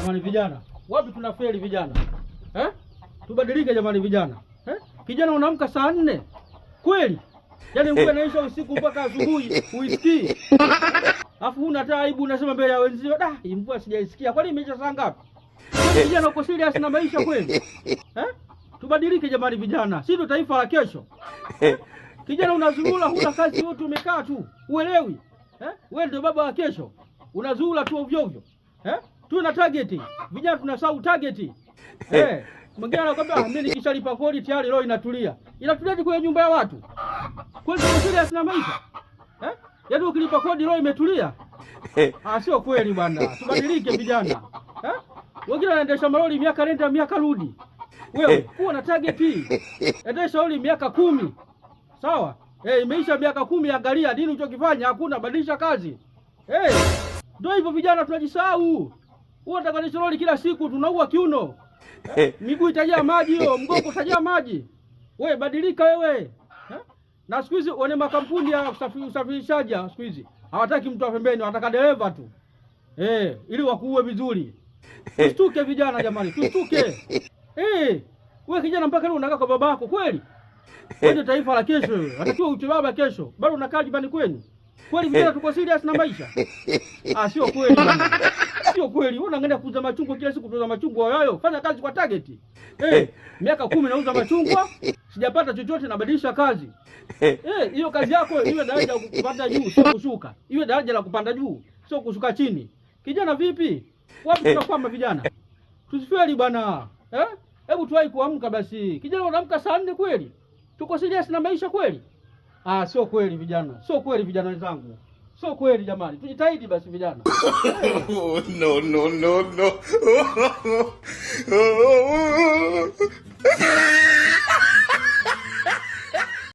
Jamani vijana, wapi tunafeli vijana? Tubadilike jamani vijana. Kijana unaamka saa 4. Kweli? Yaani mvua inaisha usiku mpaka asubuhi, uisikii. Alafu huna hata aibu unasema mbele ya wenzio, hii mvua sijaisikia. Kwani imeisha saa ngapi? Vijana uko serious na maisha kweli? Tubadilike jamani vijana. Sisi ndo taifa la kesho. Kijana unazurura, huna kazi, yote umekaa tu. Uelewi? Wewe ndio baba wa kesho. Unazurura tu ovyo ovyo. Tuna target. Vijana tunasahau target. Mwingine anakuambia mimi nikishalipa kodi tayari roho inatulia. Inatuliaje kwenye nyumba ya watu? Kwani uko serious na maisha? Yaani ukilipa kodi roho imetulia? Sio kweli bwana. Tubadilike vijana. Wengine wanaendesha malori miaka nenda miaka rudi. Wewe kuwa na target hii. Endesha lori miaka 10. Sawa? Imeisha miaka 10, angalia nini ulichokifanya, hakuna, badilisha kazi. Ndio hivyo vijana tunajisahau. Wewe unataka lori kila siku tunaua kiuno. Miguu itajaa maji hiyo, mgongo utajaa maji. Wewe badilika wewe. Na siku hizi wane makampuni ya usafirishaji siku hizi hawataki mtu wa pembeni, wanataka dereva tu. Ili wakuue vizuri. Tustuke vijana jamani, tustuke. Wewe kijana mpaka leo unakaa kwa babako kweli? Wewe taifa la kesho wewe. Unatakiwa uche baba kesho. Bado unakaa nyumbani kwenu. Kweli vijana tuko serious na maisha? Sio kweli bwana. Sio kweli. Wewe unaenda kuuza machungwa kila siku, kuuza machungwa hayo. Fanya kazi kwa target. Miaka 10 nauza machungwa, sijapata chochote, nabadilisha kazi. Hiyo kazi yako iwe daraja la kupanda juu, sio kushuka. Iwe daraja la kupanda juu, sio kushuka chini. Kijana vipi? Wapi tunakwama vijana? Tusifeli bwana. Hebu tuwahi kuamka basi. Kijana unaamka saa 4 kweli? Tuko serious na maisha kweli? Sio kweli vijana. Sio kweli vijana wenzangu. Sio kweli jamani. Tujitahidi basi vijana. No.